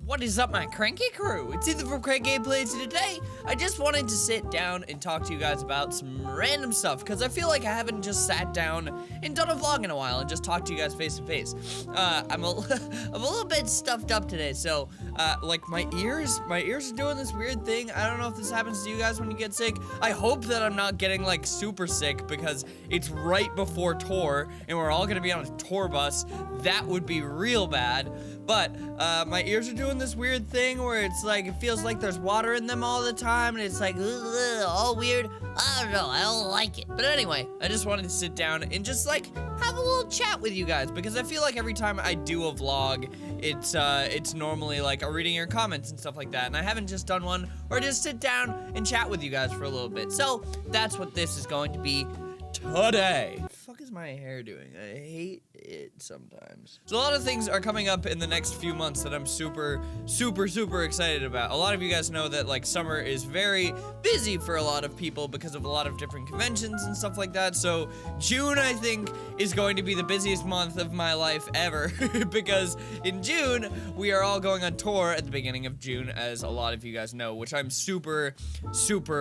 What is up, my cranky crew? It's Ethan from CrankGameplays, and today I just wanted to sit down and talk to you guys about some random stuff, because I feel like I haven't just sat down and done a vlog in a while and just talked to you guys face to face. I'm a little bit stuffed up today, so like my ears are doing this weird thing. I don't know if this happens to you guys when you get sick. I hope that I'm not getting like super sick, because it's right before tour and we're all gonna be on a tour bus. That would be real bad. But my ears are doing this weird thing where it's like, it feels like there's water in them all the time, and it's like, ugh, all weird. I don't know, I don't like it. But anyway, I just wanted to sit down and just like have a little chat with you guys, because I feel like every time I do a vlog, it's normally like a reading your comments and stuff like that, and I haven't just done one, or just sit down and chat with you guys for a little bit. So that's what this is going to be today. What the fuck is my hair doing? I hate it sometimes. So a lot of things are coming up in the next few months that I'm super excited about. A lot of you guys know that like summer is very busy for a lot of people because of a lot of different conventions and stuff like that. So June, I think, is going to be the busiest month of my life ever because in June we are all going on tour at the beginning of June, as a lot of you guys know, which I'm super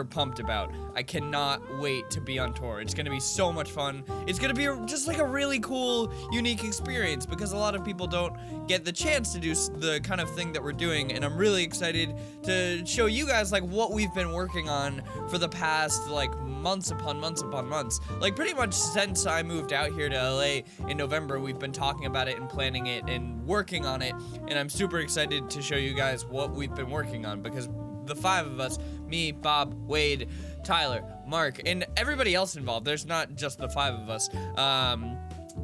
pumped about. I cannot wait to be on tour. It's gonna be so much fun. It's gonna be just like a really cool, unique experience, because a lot of people don't get the chance to do the kind of thing that we're doing, and I'm really excited to show you guys like what we've been working on for the past like months upon months. Like pretty much since I moved out here to LA in November, we've been talking about it and planning it and working on it, and I'm super excited to show you guys what we've been working on, because the five of us, me, Bob, Wade, Tyler, Mark, and everybody else involved, there's not just the five of us,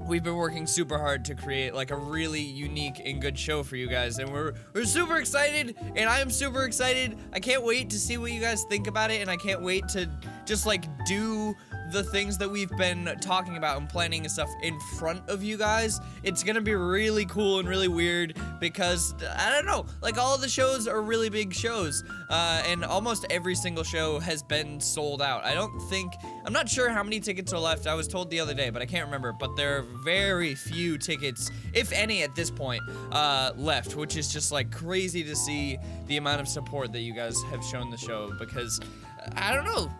we've been working super hard to create like a really unique and good show for you guys, and we're super excited, and I am super excited. I can't wait to see what you guys think about it, and I can't wait to just like do the things that we've been talking about and planning and stuff in front of you guys. It's gonna be really cool and really weird, because I don't know, like all of the shows are really big shows, and almost every single show has been sold out. I'm not sure how many tickets are left. I was told the other day, but I can't remember, but there are very few tickets, if any at this point, left, which is just like crazy to see the amount of support that you guys have shown the show, because I don't know,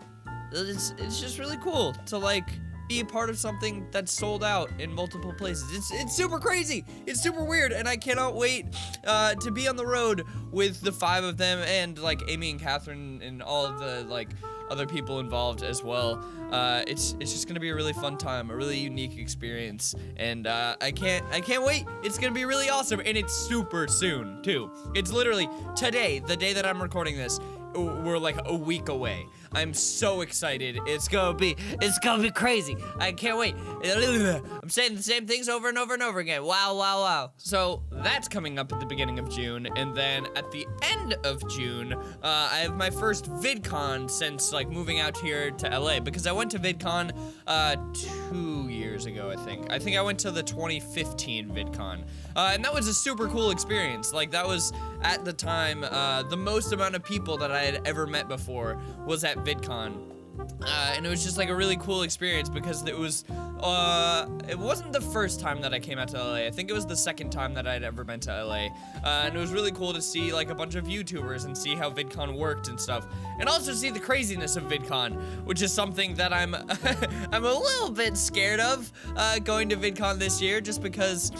it's just really cool to like be a part of something that's sold out in multiple places. It's super crazy. It's super weird, and I cannot wait to be on the road with the five of them, and like Amy and Catherine and all of the like other people involved as well. It's just gonna be a really fun time, a really unique experience, and I can't wait. It's gonna be really awesome, and it's super soon too. It's literally today, the day that I'm recording this. We're like a week away. I'm so excited. It's gonna be crazy. I can't wait. I'm saying the same things over and over and over again. Wow. So that's coming up at the beginning of June, and then at the end of June, I have my first VidCon since like moving out here to LA, because I went to VidCon 2 years ago, I think. I think I went to the 2015 VidCon, and that was a super cool experience. Like that was at the time the most amount of people that I had ever met before was at VidCon, and it was just like a really cool experience, because it wasn't the first time that I came out to LA. I think it was the second time that I'd ever been to LA, and it was really cool to see like a bunch of YouTubers and see how VidCon worked and stuff, and also see the craziness of VidCon, which is something that I'm I'm a little bit scared of going to VidCon this year, just because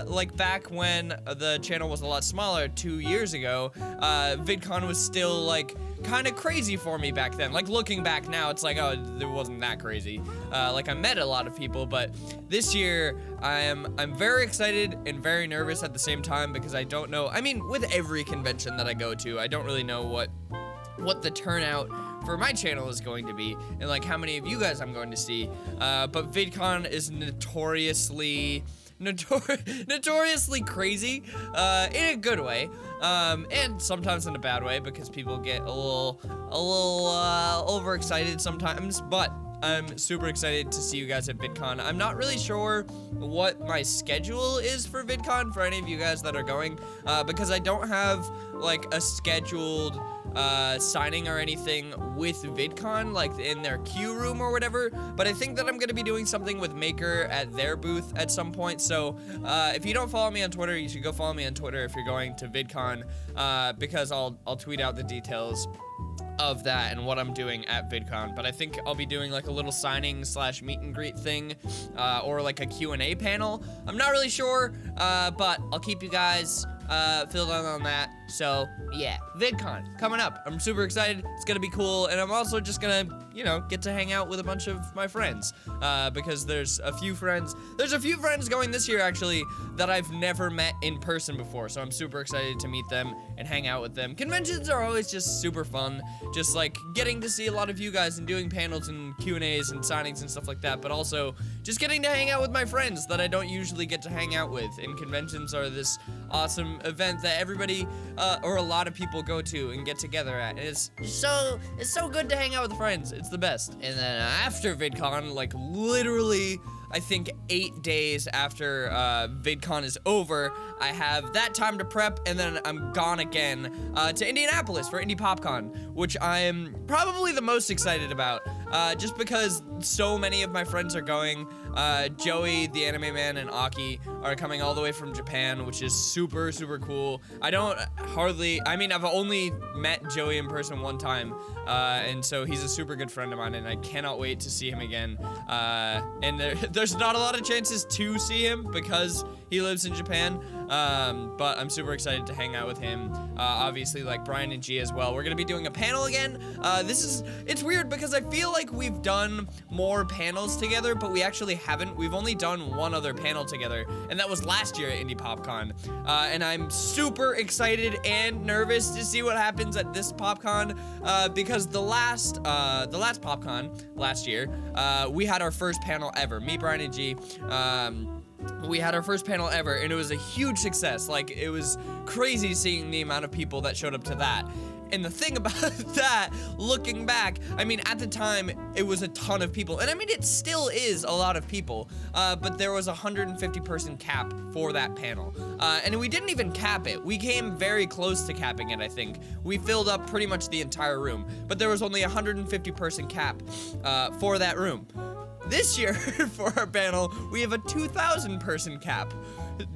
like back when the channel was a lot smaller 2 years ago, VidCon was still like kind of crazy for me back then. Like looking back now, it's like, oh, it wasn't that crazy. Like I met a lot of people, but this year I'm very excited and very nervous at the same time, because I don't know. I mean, with every convention that I go to, I don't really know what the turnout for my channel is going to be, and like how many of you guys I'm going to see. But VidCon is notoriously crazy, in a good way, and sometimes in a bad way, because people get a little overexcited sometimes, but I'm super excited to see you guys at VidCon. I'm not really sure what my schedule is for VidCon, for any of you guys that are going, because I don't have like a scheduled signing or anything with VidCon, like in their queue room or whatever, but I think that I'm gonna be doing something with Maker at their booth at some point. So if you don't follow me on Twitter, you should go follow me on Twitter if you're going to VidCon, because I'll tweet out the details of that and what I'm doing at VidCon. But I think I'll be doing like a little signing / meet and greet thing, or like a Q&A panel. I'm not really sure, but I'll keep you guys filled in on that. So yeah, VidCon coming up. I'm super excited. It's gonna be cool, and I'm also just gonna, you know, get to hang out with a bunch of my friends, because there's a few friends going this year actually that I've never met in person before, so I'm super excited to meet them and hang out with them. Conventions are always just super fun, just like getting to see a lot of you guys and doing panels and Q&As and signings and stuff like that, but also just getting to hang out with my friends that I don't usually get to hang out with. And conventions are this awesome event that everybody, or a lot of people go to and get together at. And it's so good to hang out with friends. It's the best. And then after VidCon, like literally, I think 8 days after VidCon is over, I have that time to prep, and then I'm gone again to Indianapolis for Indie PopCon, which I am probably the most excited about, just because so many of my friends are going. Joey, the Anime Man, and Aki are coming all the way from Japan, which is super, super cool. I've only met Joey in person one time, and so he's a super good friend of mine, and I cannot wait to see him again. And there's not a lot of chances to see him because he lives in Japan, but I'm super excited to hang out with him. Obviously, like Brian and G as well. We're gonna be doing a panel again. It's weird because I feel like we've done more panels together, but we actually haven't. We've only done one other panel together, and that was last year at Indie PopCon. And I'm super excited and nervous to see what happens at this PopCon, because the last PopCon last year, we had our first panel ever. Me, Brian, and G. We had our first panel ever, and it was a huge success. Like, it was crazy seeing the amount of people that showed up to that. And the thing about that, looking back, I mean, at the time, it was a ton of people. And I mean, it still is a lot of people, but there was a 150-person cap for that panel. And we didn't even cap it. We came very close to capping it, I think. We filled up pretty much the entire room, but there was only a 150-person cap for that room. This year, for our panel, we have a 2,000-person cap.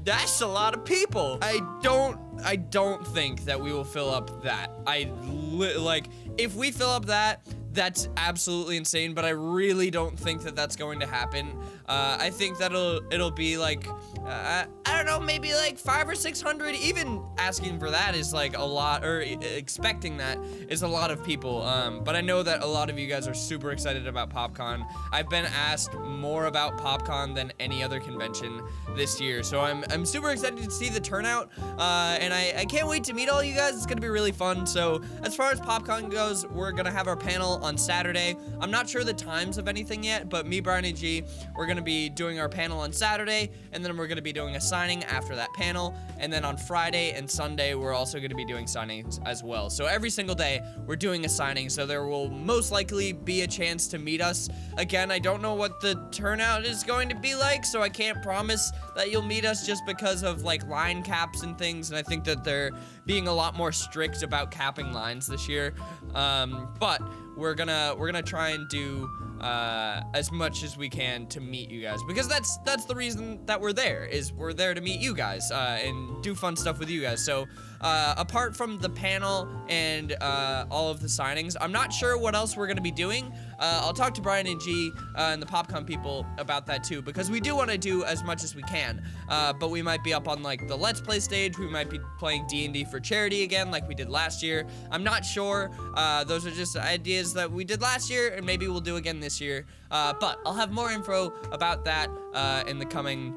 That's a lot of people. I don't think that we will fill up that. If we fill up that, that's absolutely insane, but I really don't think that that's going to happen. I think that it'll be like, I don't know, maybe like 500 or 600. Even asking for that is like a lot, or expecting that is a lot of people. But I know that a lot of you guys are super excited about PopCon. I've been asked more about PopCon than any other convention this year, so I'm super excited to see the turnout, and I can't wait to meet all you guys. It's gonna be really fun. So as far as PopCon goes, we're gonna have our panel on Saturday. I'm not sure the times of anything yet, but me, Brian, and G, we're gonna be doing our panel on Saturday, and then we're gonna be doing a signing after that panel, and then on Friday and Sunday, we're also gonna be doing signings as well. So every single day, we're doing a signing, so there will most likely be a chance to meet us. Again, I don't know what the turnout is going to be like, so I can't promise that you'll meet us just because of like line caps and things, and I think that they're being a lot more strict about capping lines this year. But we're gonna try and do as much as we can to meet you guys, because that's the reason that we're there, is we're there to meet you guys and do fun stuff with you guys. So apart from the panel and all of the signings, I'm not sure what else we're gonna be doing. I'll talk to Brian and G and the PopCon people about that too, because we do want to do as much as we can, but we might be up on like the Let's Play stage. We might be playing D&D for charity again like we did last year. I'm not sure. Those are just ideas that we did last year, and maybe we'll do again this year, but I'll have more info about that in the coming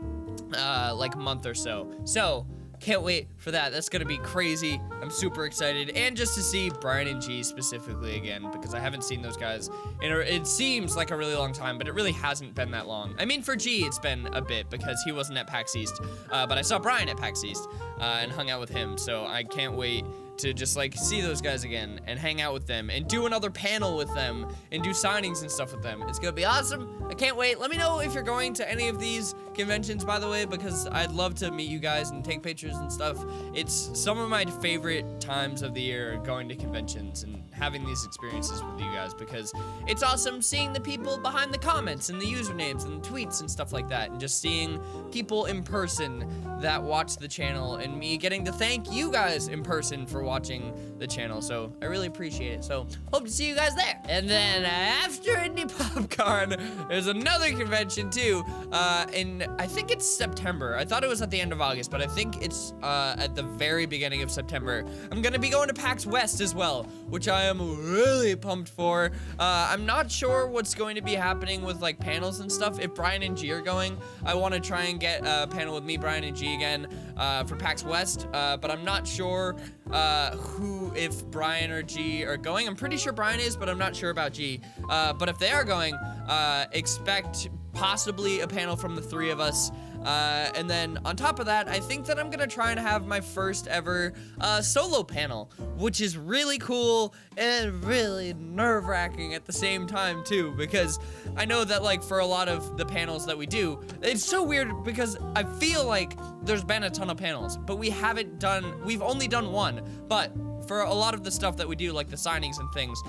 like month or so. So can't wait for that. That's gonna be crazy. I'm super excited, and just to see Brian and G specifically again, because I haven't seen those guys in it seems like a really long time, but it really hasn't been that long. I mean, for G, it's been a bit because he wasn't at PAX East, but I saw Brian at PAX East. and hung out with him. So I can't wait to just like see those guys again and hang out with them and do another panel with them and do signings and stuff with them. It's gonna be awesome. I can't wait. Let me know if you're going to any of these conventions, by the way, because I'd love to meet you guys and take pictures and stuff. It's some of my favorite times of the year, going to conventions and having these experiences with you guys, because it's awesome seeing the people behind the comments and the usernames and the tweets and stuff like that, and just seeing people in person that watch the channel, and me getting to thank you guys in person for watching the channel. So I really appreciate it. So hope to see you guys there. And then after Indie Popcorn, there's another convention too, and I think it's September. I thought it was at the end of August, but I think it's at the very beginning of September. I'm gonna be going to PAX West as well, which I am really pumped for. I'm not sure what's going to be happening with like panels and stuff. If Brian and G are going, I want to try and get a panel with me, Brian, and G again for PAX West, but I'm not sure if Brian or G are going. I'm pretty sure Brian is, but I'm not sure about G. But if they are going, expect possibly a panel from the three of us. And then on top of that, I think that I'm gonna try and have my first ever solo panel, which is really cool and really nerve-wracking at the same time too, because I know that like for a lot of the panels that we do, it's so weird because I feel like there's been a ton of panels, but we've only done one. But for a lot of the stuff that we do, like the signings and things,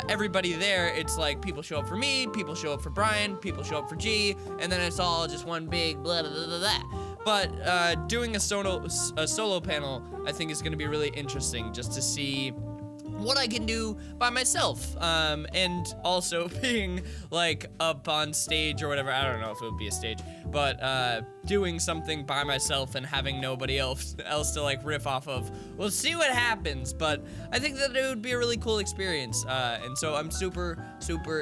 everybody there, it's like people show up for me, people show up for Brian, people show up for G, and then it's all just one big blah, blah, blah, blah, blah. But doing a solo panel, I think is gonna be really interesting, just to see what I can do by myself, and also being like up on stage or whatever. I don't know if it would be a stage, but doing something by myself and having nobody else to like riff off of. We'll see what happens, but I think that it would be a really cool experience, and so I'm super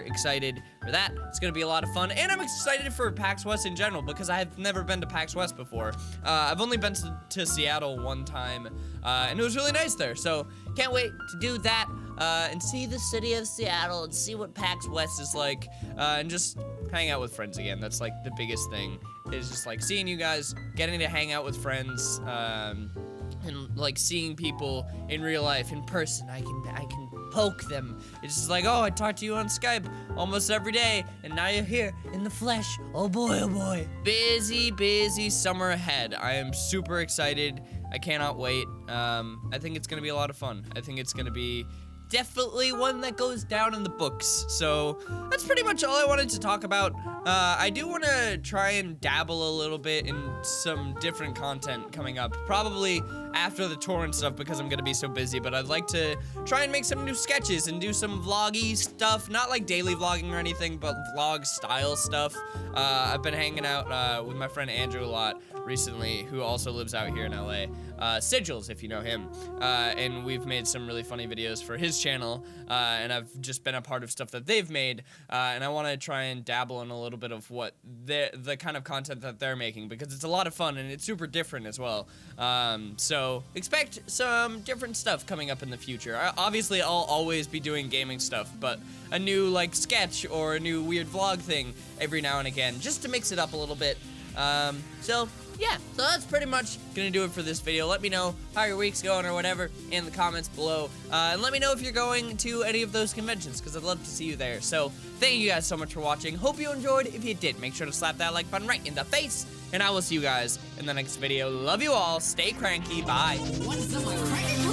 excited for that. It's gonna be a lot of fun, and I'm excited for PAX West in general because I've never been to PAX West before. I've only been to Seattle one time, and it was really nice there, so can't wait to do that, and see the city of Seattle and see what PAX West is like, and just hang out with friends again. That's like the biggest thing, is just like seeing you guys, getting to hang out with friends, and like seeing people in real life, in person. I can poke them. It's just like, oh, I talk to you on Skype almost every day, and now you're here in the flesh. Oh boy, oh boy. Busy summer ahead. I am super excited. I cannot wait. I think it's gonna be a lot of fun. I think it's gonna be definitely one that goes down in the books. So that's pretty much all I wanted to talk about. I do want to try and dabble a little bit in some different content coming up, probably after the tour and stuff, because I'm gonna be so busy. But I'd like to try and make some new sketches and do some vloggy stuff, not like daily vlogging or anything, but vlog style stuff. I've been hanging out with my friend Andrew a lot recently, who also lives out here in LA. Sigils, if you know him, and we've made some really funny videos for his channel, and I've just been a part of stuff that they've made, and I want to try and dabble in a little bit of what the kind of content that they're making, because it's a lot of fun and it's super different as well. So expect some different stuff coming up in the future. Obviously, I'll always be doing gaming stuff, but a new like sketch or a new weird vlog thing every now and again, just to mix it up a little bit. So yeah, so that's pretty much gonna do it for this video. Let me know how your week's going or whatever in the comments below. And let me know if you're going to any of those conventions, because I'd love to see you there. So thank you guys so much for watching. Hope you enjoyed. If you did, make sure to slap that like button right in the face. And I will see you guys in the next video. Love you all. Stay cranky. Bye. What's up, my cranky crew?